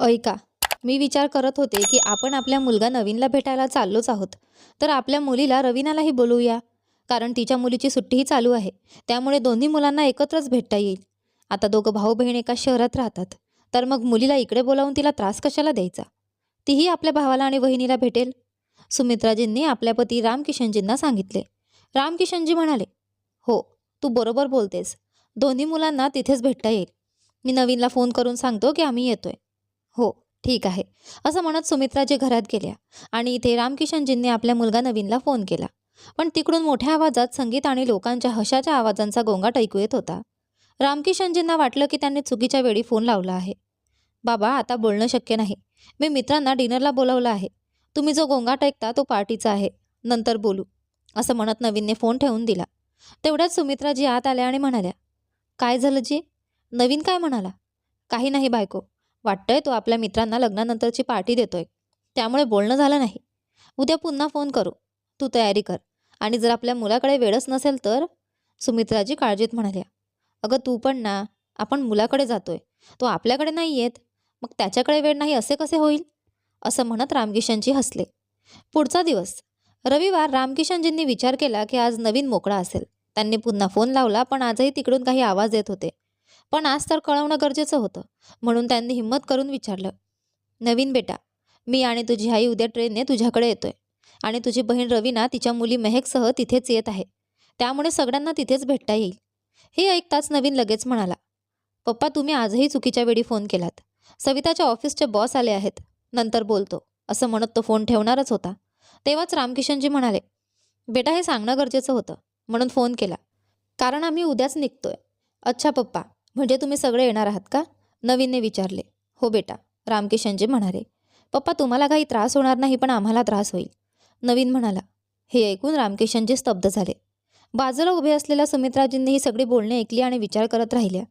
ऐका, मी विचार करत होते की आपण आपल्या मुलगा नवीनला भेटायला चाललोच आहोत. तर आपल्या मुलीला रवीनालाही बोलवूया. कारण तिच्या मुलीची सुट्टीही चालू आहे. त्यामुळे दोन्ही मुलांना एकत्रच भेटता येईल. आता दोघं भाऊ-बहीण एका शहरात राहतात. तर मग मुलीला इकडे बोलावून तिला त्रास कशाला द्यायचा? तीही आपल्या भावाला आणि बहिणीला भेटेल. सुमित्राजींनी आपल्या पती रामकिशनजींना सांगितले. रामकिशनजी म्हणाले, "हो, तू बरोबर बोलतेस. दोन्ही मुलांना तिथेच भेटता येईल. मी नवीनला फोन करून सांगतो की आम्ही येतोय." "हो, ठीक आहे," असं म्हणत सुमित्राजी घरात गेल्या आणि इथे रामकिशनजींनी आपल्या मुलगा नवीनला फोन केला. पण तिकडून मोठ्या आवाजात संगीत आणि लोकांच्या हशाच्या आवाजांचा गोंगाट ऐकू येत होता. रामकिशनजींना वाटलं की त्यांनी चुकीच्या वेळी फोन लावला आहे. "बाबा, आता बोलणं शक्य नाही. मी मित्रांना डिनरला बोलावलं आहे. तुम्ही जो गोंगाट ऐकता तो पार्टीचा आहे. नंतर बोलू," असं म्हणत नवीनने फोन ठेवून दिला. तेवढ्यात सुमित्राजी आत आल्या आणि म्हणाल्या, "काय झालं जी? नवीन काय म्हणाला?" "काही नाही बायको. वाटतंय तो आपल्या मित्रांना लग्नानंतरची पार्टी देतोय. त्यामुळे बोलणं झालं नाही. उद्या पुन्हा फोन करू. तू तयारी कर. आणि जर आपल्या मुलाकडे वेळच नसेल तर?" सुमित्राजी काळजीत म्हणाल्या. "अगं तू पण ना, आपण मुलाकडे जातोय. तो आपल्याकडे नाही येत. मग त्याच्याकडे वेळ नाही असे कसे होईल?" असं म्हणत रामकिशनजी हसले. पुढचा दिवस रविवार. रामकिशनजींनी विचार केला की आज नवीन मोकळा असेल. त्यांनी पुन्हा फोन लावला पण आजही तिकडून काही आवाज येत होते. पण आज तर कळवणं गरजेचं होतं. म्हणून त्यांनी हिंमत करून विचारलं, "नवीन बेटा, मी आणि तुझी आई उद्या ट्रेनने तुझ्याकडे येतोय. आणि तुझी बहीण रवीना तिच्या मुली मेहकसह तिथेच येत आहे. त्यामुळे सगळ्यांना तिथेच भेटता येईल." हे ऐकताच नवीन लगेच म्हणाला, "पप्पा, तुम्ही आजही चुकीच्या वेळी फोन केलात. सविताच्या ऑफिसचे बॉस आले आहेत. नंतर बोलतो," असं म्हणत तो फोन ठेवणारच होता. तेव्हाच रामकिशनजी म्हणाले, "बेटा, हे सांगणं गरजेचं होतं. म्हणून फोन केला. कारण आम्ही उद्याच निघतोय." "अच्छा पप्पा, म्हणजे तुम्ही सगळे येणार आहात का?" नवीनने विचारले. "हो बेटा," रामकिशनजी म्हणाले. "पप्पा, तुम्हाला काही त्रास होणार नाही पण आम्हाला त्रास होईल," नवीन म्हणाला. हे ऐकून रामकिशनजी स्तब्ध झाले. बाजूला उभे असलेल्या सुमित्राजींनी ही सगळी बोलणी ऐकली आणि विचार करत राहिल्या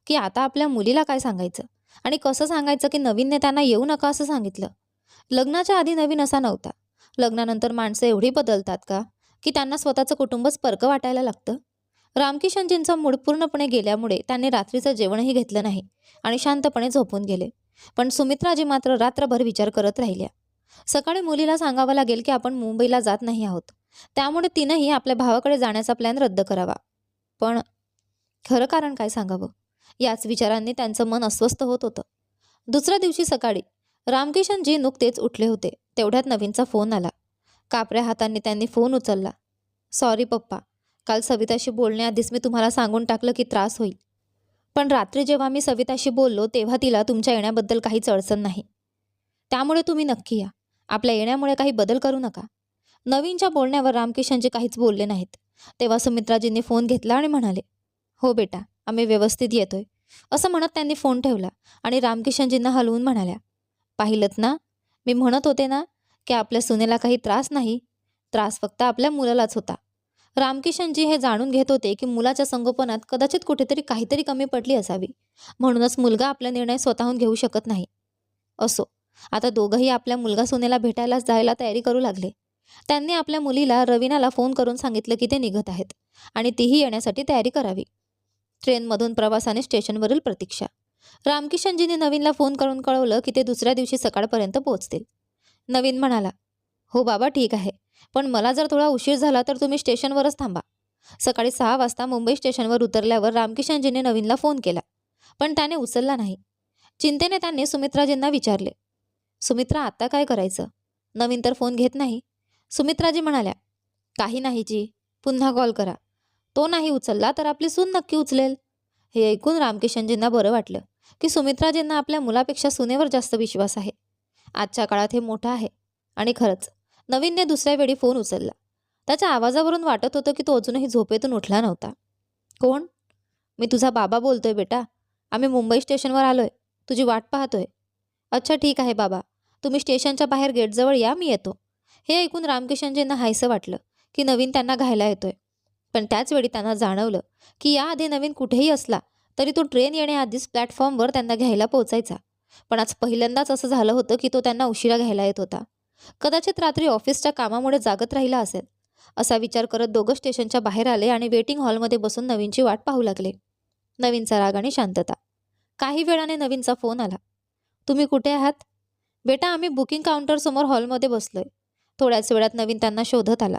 की आता आपल्या मुलीला काय सांगायचं आणि कसं सांगायचं की नवीनने त्यांना येऊ नका असं सांगितलं. लग्नाच्या आधी नवीन असा नव्हता. लग्नानंतर माणसं एवढी बदलतात का की त्यांना स्वतःचं कुटुंबच परकं वाटायला लागतं? रामकिशनजींचा मूड पूर्णपणे गेल्यामुळे त्यांनी रात्रीचं जेवणही घेतलं नाही आणि शांतपणे झोपून गेले. पण सुमित्राजी मात्र रात्रभर विचार करत राहिल्या. सकाळी मुलीला सांगावं लागेल की आपण मुंबईला जात नाही आहोत. त्यामुळे तिनंही आपल्या भावाकडे जाण्याचा प्लॅन रद्द करावा. पण खरं कारण काय सांगावं याच विचारांनी त्यांचं मन अस्वस्थ होत होतं. दुसऱ्या दिवशी सकाळी रामकिशनजी नुकतेच उठले होते. तेवढ्यात नवीनचा फोन आला. कापऱ्या हातांनी त्यांनी फोन उचलला. "सॉरी पप्पा, काल सविताशी बोलण्याआधीच मी तुम्हाला सांगून टाकलं की त्रास होईल. पण रात्री जेव्हा मी सविताशी बोललो तेव्हा तिला तुमच्या येण्याबद्दल काहीच अडचण नाही. त्यामुळे तुम्ही नक्की या. आपल्या येण्यामुळे काही बदल करू नका." नवीनच्या बोलण्यावर रामकिशनजी काहीच बोलले नाहीत. तेव्हा सुमित्राजींनी फोन घेतला आणि म्हणाले, "हो बेटा, आम्ही व्यवस्थित येतोय," असं म्हणत त्यांनी फोन ठेवला आणि रामकिशनजींना हलवून म्हणाल्या, "पाहिलंत ना, मी म्हणत होते ना की आपल्या सुनेला काही त्रास नाही. त्रास फक्त आपल्या मुलालाच होता." रामकिशनजी हे जाणून घेत होते की मुलाच्या संगोपनात कदाचित कुठेतरी काहीतरी कमी पडली असावी. म्हणूनच मुलगा आपला निर्णय स्वतःहून घेऊ शकत नाही. असो, आता दोघंही आपल्या मुलगा सुनेला भेटायला जायला तयारी करू लागले. त्यांनी आपल्या मुलीला रवीनाला फोन करून सांगितलं की ते निघत आहेत आणि तीही येण्यासाठी तयारी करावी. ट्रेनमधून प्रवासाने स्टेशनवरील प्रतीक्षा. रामकिशनजींनी नवीनला फोन करून कळवलं की ते दुसऱ्या दिवशी सकाळपर्यंत पोहोचतील. नवीन म्हणाला, "हो बाबा, ठीक आहे. पण मला जर थोडा उशीर झाला तर तुम्ही स्टेशनवरच थांबा." सकाळी 6 वाजता मुंबई स्टेशनवर उतरल्यावर रामकिशनजींनी नवीनला फोन केला. पण त्याने उचलला नाही. चिंतेने त्यांनी सुमित्राजींना विचारले, "सुमित्रा, आता काय करायचं?" नवीन तर फोन घेत नाही. सुमित्राजी म्हणाल्या, "काही नाही जी, पुन्हा कॉल करा. तो नाही उचलला तर आपली सून नक्की उचलेल." हे ऐकून रामकिशनजींना बरं वाटलं की सुमित्राजींना आपल्या मुलापेक्षा सुनेवर जास्त विश्वास आहे. आजच्या काळात हे मोठं आहे. आणि खरंच नवीनने दुसऱ्या वेळी फोन उचलला. त्याच्या आवाजावरून वाटत होतं की तो अजूनही झोपेतून उठला नव्हता. "कोण?" "मी तुझा बाबा बोलतोय बेटा. आम्ही मुंबई स्टेशनवर आलोय. तुझी वाट पाहतोय." "अच्छा, ठीक आहे बाबा. तुम्ही स्टेशनच्या बाहेर गेटजवळ या, मी येतो." हे ऐकून रामकिशनजींना हायसं वाटलं की नवीन त्यांना घायला येतोय. पण त्याचवेळी त्यांना जाणवलं की याआधी नवीन कुठेही असला तरी तो ट्रेन येण्याआधीच प्लॅटफॉर्मवर त्यांना घ्यायला पोहोचायचा. पण आज पहिल्यांदाच असं झालं होतं की तो त्यांना उशिरा घ्यायला येत होता. कदाचित रात्री ऑफिसच्या कामामुळे जागत राहिला असेल. असा विचार करत दोघं स्टेशनच्या बाहेर आले आणि वेटिंग हॉलमध्ये बसून नवीनची वाट पाहू लागले. नवीनचा राग आणि शांतता. काही वेळाने नवीनचा फोन आला. तुम्ही कुठे आहात? बेटा आम्ही बुकिंग काउंटरसमोर हॉलमध्ये बसलोय. थोड्याच वेळात नवीन त्यांना शोधत आला.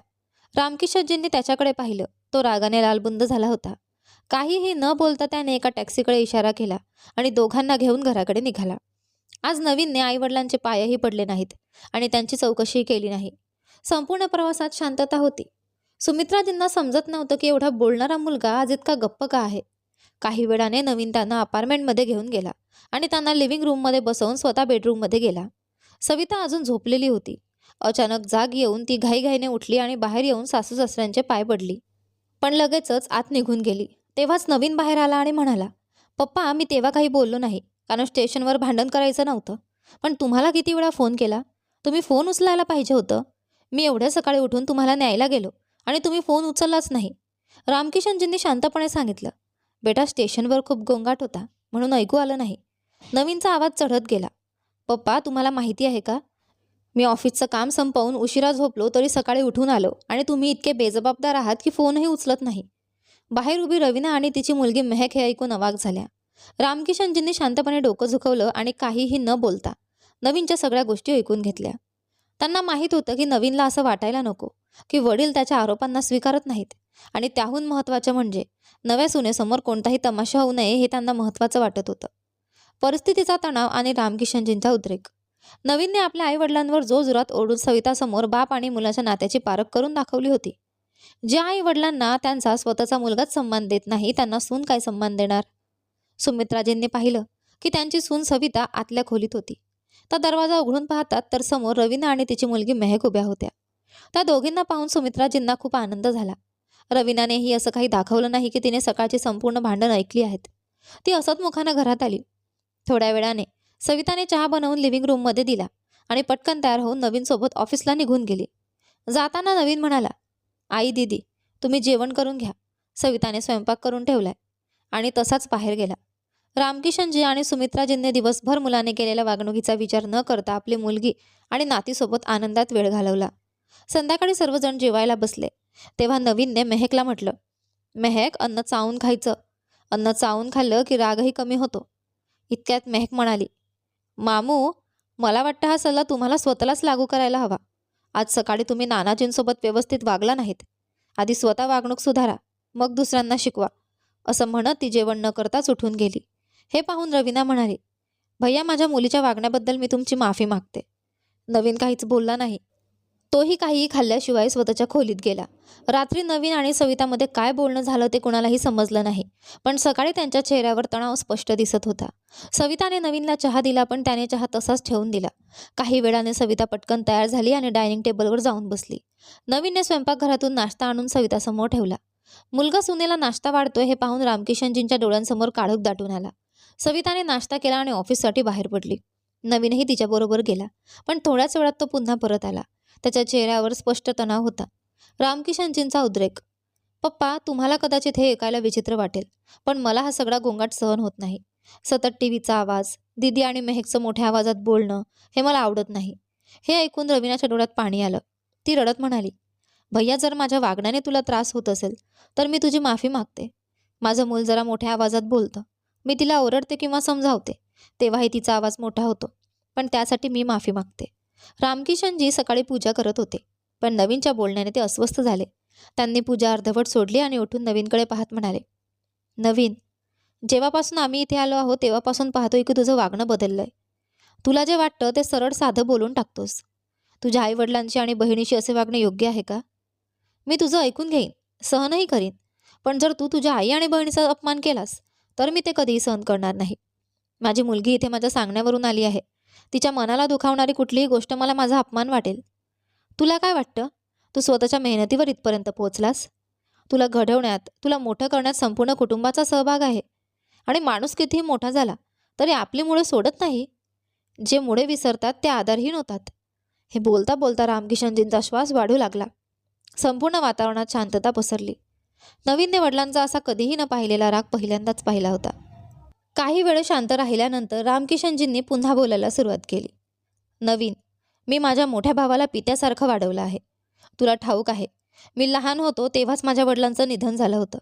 रामकिशनजींनी त्याच्याकडे पाहिलं. तो रागाने लालबुंद झाला होता. काहीही न बोलता त्याने एका टॅक्सीकडे इशारा केला आणि दोघांना घेऊन घराकडे निघाला. आज नवीनने आईवडिलांचे पायही पडले नाहीत आणि त्यांची चौकशीही केली नाही. संपूर्ण प्रवासात शांतता होती. सुमित्राजींना समजत नव्हतं की एवढा बोलणारा मुलगा आज इतका गप्प का आहे. काही वेळाने नवीन त्यांना अपार्टमेंटमध्ये घेऊन गेला आणि त्यांना लिव्हिंग रूममध्ये बसवून स्वतः बेडरूममध्ये गेला. सविता अजून झोपलेली होती. अचानक जाग येऊन ती घाईघाईने उठली आणि बाहेर येऊन सासू सासऱ्यांचे पाय पडली. पण लगेचच आत निघून गेली. तेव्हाच नवीन बाहेर आला आणि म्हणाला, पप्पा मी तेव्हा काही बोललो नाही, कारण स्टेशनवर भांडण करायचं नव्हतं. पण तुम्हाला किती वेळा फोन केला? तुम्ही फोन उचलायला पाहिजे होतं. मी एवढ्या सकाळी उठून तुम्हाला न्यायला गेलो आणि तुम्ही फोन उचललाच नाही. रामकिशनजींनी शांतपणे सांगितलं. बेटा स्टेशनवर खूप गोंगाट होता म्हणून ऐकू आलं नाही. नवीनचा आवाज चढत गेला. पप्पा तुम्हाला माहिती आहे का, मी ऑफिसचं काम संपवून उशिरा झोपलो तरी सकाळी उठून आलो आणि तुम्ही इतके बेजबाबदार आहात की फोनही उचलत नाही. बाहेर उभी रवीना आणि तिची मुलगी मेहक हे ऐकून अवाक झाल्या. रामकिशनजींनी शांतपणे डोकं झुकवलं आणि काहीही न बोलता नवीनच्या सगळ्या गोष्टी ऐकून घेतल्या. त्यांना माहीत होतं की नवीनला असं वाटायला नको की वडील त्याच्या आरोपांना स्वीकारत नाहीत आणि त्याहून महत्त्वाचं म्हणजे नव्या सुनेसमोर कोणताही तमाशा होऊ नये हे त्यांना महत्त्वाचं वाटत होतं. परिस्थितीचा तणाव आणि रामकिशनजींचा उद्रेक. नवीनने आपल्या आईवडिलांवर जोरजोरात ओरडून सवितासमोर बाप आणि मुलाच्या नात्याची पारख करून दाखवली होती. ज्या आईवडिलांना त्यांचा स्वतःचा मुलगाच सन्मान देत नाही त्यांना सून काय सन्मान देणार? सुमित्राजींनी पाहिलं की त्यांची सून सविता आतल्या खोलीत होती. त्या दरवाजा उघडून पाहतात तर समोर रवीना आणि तिची मुलगी मेहक उभ्या होत्या. त्या दोघींना पाहून सुमित्राजींना खूप आनंद झाला. रवीनानेही असं काही दाखवलं नाही की तिने सकाळची संपूर्ण भांडण ऐकली आहेत. ती हसतमुखानं घरात आली. थोड्या वेळाने सविताने चहा बनवून लिव्हिंग रूममध्ये दिला आणि पटकन तयार होऊन नवीनसोबत ऑफिसला निघून गेली. जाताना नवीन म्हणाला, आई दीदी तुम्ही जेवण करून घ्या. सविताने स्वयंपाक करून ठेवलाय आणि तसाच बाहेर गेला. रामकिशनजी आणि सुमित्राजींनी दिवसभर मुलाने केलेल्या वागणुकीचा विचार न करता आपली मुलगी आणि नातीसोबत आनंदात वेळ घालवला. संध्याकाळी सर्वजण जेवायला बसले तेव्हा नवीनने मेहकला म्हटलं, मेहक अन्न चावून खायचं. अन्न चावून खाल्लं की रागही कमी होतो. इतक्यात मेहक म्हणाली, मामू मला वाटतं हा सल्ला तुम्हाला स्वतःलाच लागू करायला हवा. आज सकाळी तुम्ही नानाजींसोबत व्यवस्थित वागला नाहीत. आधी स्वतः वागणूक सुधारा, मग दुसऱ्यांना शिकवा. असं म्हणत ती जेवण न करताच उठून गेली. हे पाहून रवीना म्हणाली, भैया माझ्या मुलीच्या वागण्याबद्दल मी तुमची माफी मागते. नवीन काहीच बोलला नाही. तोही काहीही खाल्ल्याशिवाय स्वतःच्या खोलीत गेला. रात्री नवीन आणि सवितामध्ये काय बोलणं झालं ते कुणालाही समजलं नाही, पण सकाळी त्यांच्या चेहऱ्यावर तणाव स्पष्ट दिसत होता. सविताने नवीनला चहा दिला पण त्याने चहा तसाच ठेवून दिला. काही वेळाने सविता पटकन तयार झाली आणि डायनिंग टेबलवर जाऊन बसली. नवीनने स्वयंपाकघरातून नाश्ता आणून सवितासमोर ठेवला. मुलगा सुनेला नाश्ता वाढतोय हे पाहून रामकिशनजींच्या डोळ्यांसमोर काळोख दाटून आला. सविताने नाश्ता केला आणि ऑफिससाठी बाहेर पडली. नवीनही तिच्याबरोबर गेला, पण थोड्याच वेळात तो पुन्हा परत आला. त्याच्या चेहऱ्यावर स्पष्ट तणाव होता. रामकिशनजींचा उद्रेक. पप्पा तुम्हाला कदाचित हे ऐकायला विचित्र वाटेल, पण मला हा सगळा गोंगाट सहन होत नाही. सतत टीव्हीचा आवाज, दीदी आणि मेहकचं मोठ्या आवाजात बोलणं हे मला आवडत नाही. हे ऐकून रवीनाच्या डोळ्यात पाणी आलं. ती रडत म्हणाली, भैया जर माझ्या वागण्याने तुला त्रास होत असेल तर मी तुझी माफी मागते. माझं मूल जरा मोठ्या आवाजात बोलतं. मी तिला ओरडते किंवा समजावते तेव्हाही तिचा आवाज मोठा होतो, पण त्यासाठी मी माफी मागते. रामकिशनजी सकाळी पूजा करत होते, पण नवीनच्या बोलण्याने ते अस्वस्थ झाले. त्यांनी पूजा अर्धवट सोडली आणि उठून नवीनकडे पाहत म्हणाले, नवीन जेव्हापासून आम्ही इथे आलो आहोत तेव्हापासून पाहतोय की तुझं वागणं बदललंय. तुला जे वाटतं ते सरळ साधं बोलून टाकतोस. तुझ्या आईवडिलांशी आणि बहिणीशी असे वागणे योग्य आहे का? मी तुझं ऐकून घेईन, सहनही करीन, पण जर तू तुझ्या आई आणि बहिणीचा अपमान केलास तर मी ते कधीही सहन करणार नाही. माझी मुलगी इथे माझ्या सांगण्यावरून आली आहे. तिच्या मनाला दुखावणारी कुठलीही गोष्ट मला माझा अपमान वाटेल. तुला काय वाटतं, तू स्वतःच्या मेहनतीवर इथपर्यंत पोहोचलास? तुला घडवण्यात, तुला मोठं करण्यात संपूर्ण कुटुंबाचा सहभाग आहे. आणि माणूस कितीही मोठा झाला तरी आपली मुळे सोडत नाही. जे मुळे विसरतात ते आधारहीन होतात. हे बोलता बोलता रामकिशनजींचा श्वास वाढू लागला. संपूर्ण वातावरणात शांतता पसरली. नवीनने वडिलांचा असा कधीही न पाहिलेला राग पहिल्यांदाच पाहिला होता. काही वेळ शांत राहिल्यानंतर रामकिशनजींनी पुन्हा बोलायला सुरुवात केली. नवीन, मी माझ्या मोठ्या भावाला पित्यासारखं वाढवलं आहे. तुला ठाऊक आहे, मी लहान होतो तेव्हाच माझ्या वडिलांचं निधन झालं होतं.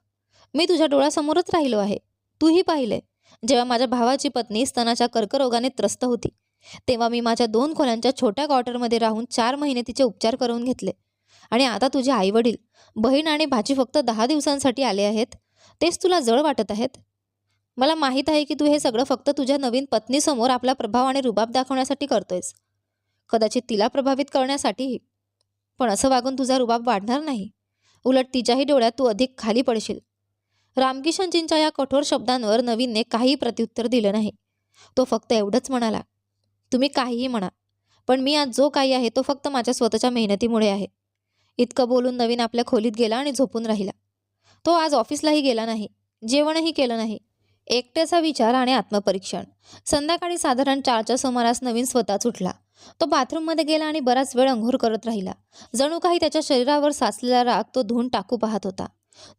मी तुझ्या डोळ्यासमोरच राहिलो आहे. तूही पाहिलंय. जेव्हा माझ्या भावाची पत्नी स्तनाच्या कर्करोगाने त्रस्त होती, तेव्हा मी माझ्या 2 खोल्यांच्या छोट्या क्वार्टरमध्ये राहून 4 महिने तिचे उपचार करून घेतले. आणि आता तुझे आई-वडील, बहीण आणि भाची फक्त 10 दिवसांसाठी आले आहेत. तेच तुला जड वाटत आहेत. मला माहीत आहे की तू हे सगळं फक्त तुझ्या नवीन पत्नीसमोर आपला प्रभाव आणि रुबाब दाखवण्यासाठी करतोयस. कदाचित तिला प्रभावित करण्यासाठीही. पण असं वागून तुझा रुबाब वाढणार नाही. उलट तिच्याही डोळ्यात तू अधिक खाली पडशील. रामकिशनजींच्या या कठोर शब्दांवर नवीनने काहीही प्रत्युत्तर दिलं नाही. तो फक्त एवढंच म्हणाला, तुम्ही काहीही म्हणा, पण मी आज जो काही आहे तो फक्त माझ्या स्वतःच्या मेहनतीमुळे आहे. इतकं बोलून नवीन आपल्या खोलीत गेला आणि झोपून राहिला. तो आज ऑफिसलाही गेला नाही, जेवणही केलं नाही. एकट्याचा विचार आणि आत्मपरीक्षण. संध्याकाळी साधारण 4च्या सुमारास नवीन स्वतःच उठला. तो बाथरूममध्ये गेला आणि बराच वेळ अंघोळ करत राहिला. जणू काही त्याच्या शरीरावर साचलेला राग तो धुवून टाकू पाहत होता.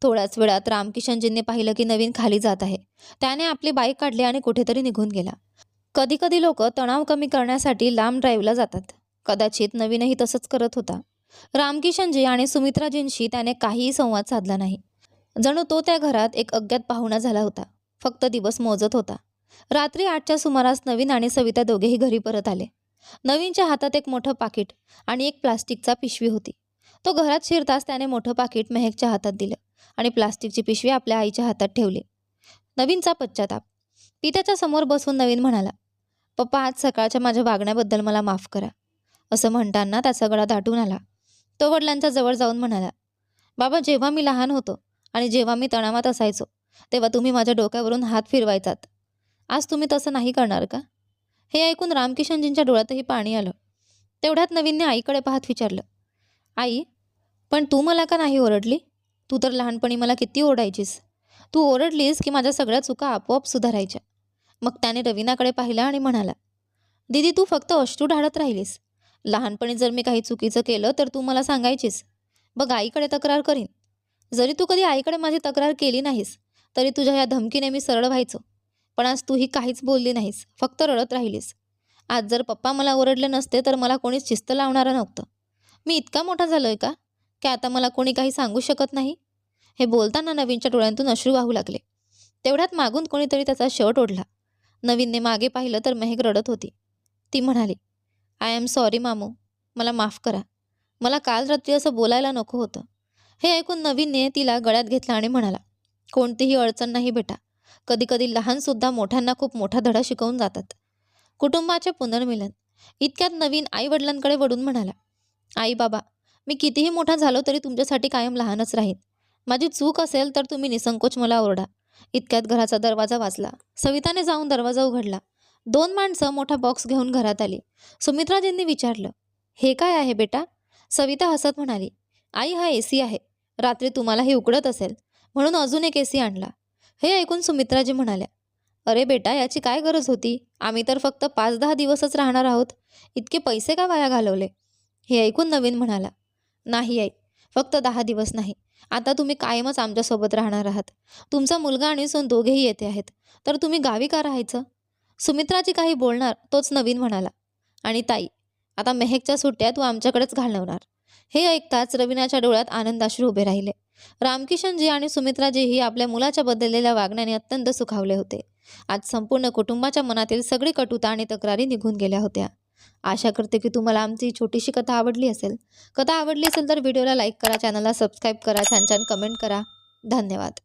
थोड्याच वेळात रामकिशनजींनी पाहिलं की नवीन खाली जात आहे. त्याने आपली बाईक काढली आणि कुठेतरी निघून गेला. कधी कधी लोक तणाव कमी करण्यासाठी लांब ड्राईव्हला जातात. कदाचित नवीनही तसंच करत होता. रामकिशनजी आणि सुमित्राजींशी त्याने काहीही संवाद साधला नाही. जणू तो त्या घरात एक अज्ञात पाहुणा झाला होता. फक्त दिवस मोजत होता. रात्री 8च्या सुमारास नवीन आणि सविता दोघेही घरी परत आले. नवीनच्या हातात एक मोठं पाकिट आणि एक प्लास्टिकचा पिशवी होती. तो घरात शिरताच त्याने मोठं पाकिट मेहकच्या हातात दिलं आणि प्लास्टिकची पिशवी आपल्या आईच्या हातात ठेवली. नवीनचा पश्चाताप. पित्याच्या समोर बसून नवीन म्हणाला, पप्पा, आज सकाळच्या माझ्या वागण्याबद्दल मला माफ करा. असं म्हणताना त्याचा गळा दाटून आला. तो वडिलांच्या जवळ जाऊन म्हणाला, बाबा, जेव्हा मी लहान होतो आणि जेव्हा मी तणावात असायचो तेव्हा तुम्ही माझ्या डोक्यावरून हात फिरवायचात. आज तुम्ही तसं नाही करणार का? हे ऐकून रामकिशनजींच्या डोळ्यातही पाणी आलं. तेवढ्यात नवीनने आईकडे पाहत विचारलं, आई, पण तू मला का नाही ओरडली? तू तर लहानपणी मला किती ओरडायचीस. तू ओरडलीस की माझ्या सगळ्या चुका आपोआप सुधारायच्या. मग त्याने रवीनाकडे पाहिलं आणि म्हणाला, दीदी, तू फक्त अश्रू ढाळत राहिलीस. लहानपणी जर मी काही चुकीचं केलं तर तू मला सांगायचीस. बघ, आईकडे तक्रार करीन. जरी तू कधी आईकडे माझी तक्रार केली नाहीस तरी तुझ्या या धमकीने मी सरळ व्हायचो. पण आज तूही काहीच बोलली नाहीस, फक्त रडत राहिलीस. आज जर पप्पा मला ओरडले नसते तर मला कोणीच शिस्त लावणारं नव्हतं. मी इतका मोठा झालोय का की आता मला कोणी काही सांगू शकत नाही? हे बोलताना नवीनच्या डोळ्यांतून अश्रू वाहू लागले. तेवढ्यात मागून कोणीतरी त्याचा शर्ट ओढला. नवीनने मागे पाहिलं तर मेहक रडत होती. ती म्हणाली, आय एम सॉरी मामू, मला माफ करा. मला काल रात्री असं बोलायला नको होतं. हे ऐकून नवीनने तिला गळ्यात घेतला आणि म्हणाला, कोणतीही अडचण नाही बेटा. कधी कधी लहानसुद्धा मोठ्यांना खूप मोठा धडा शिकवून जातात. कुटुंबाचे पुनर्मिलन. इतक्यात नवीन आई वडिलांकडे वळून म्हणाला, आई बाबा, मी कितीही मोठा झालो तरी तुमच्यासाठी कायम लहानच राहीन. माझी चूक असेल तर तुम्ही निसंकोच मला ओरडा. इतक्यात घराचा दरवाजा वाजला. सविताने जाऊन दरवाजा उघडला. 2 माणसं मोठा बॉक्स घेऊन घरात आली. सुमित्राजींनी विचारलं, हे काय आहे बेटा? सविता हसत म्हणाली, आई, हा AC आहे. रात्री तुम्हाला हे उकडत असेल म्हणून अजून एक AC आणला. हे ऐकून सुमित्राजी म्हणाल्या, अरे बेटा, याची काय गरज होती? आम्ही तर फक्त 5-10 दिवसच राहणार आहोत. इतके पैसे का वाया घालवले? हे ऐकून नवीन म्हणाला, नाही आई, फक्त 10 दिवस नाही. आता तुम्ही कायमच आमच्यासोबत राहणार आहात. तुमचा मुलगा आणि सून दोघेही येते आहेत. तर तुम्ही गावी का राहायचं? सुमित्राजी काही बोलणार तोच नवीन म्हणाला, आणि ताई, आता मेहकच्या सुट्ट्या तू आमच्याकडेच घालवणार. हे ऐकताच रवीनाच्या डोळ्यात आनंदाश्रू उभे राहिले. रामकिशनजी आणि सुमित्राजीही आपल्या मुलाच्या बदललेल्या वागण्याने अत्यंत सुखावले होते. आज संपूर्ण कुटुंबाच्या मनातील सगळी कटुता आणि तक्रारी निघून गेल्या होत्या. आशा करते की तुम्हाला आमची ही छोटीशी कथा आवडली असेल. कथा आवडली असेल तर व्हिडिओला लाईक करा, चॅनलला सबस्क्राईब करा, छान छान कमेंट करा. धन्यवाद.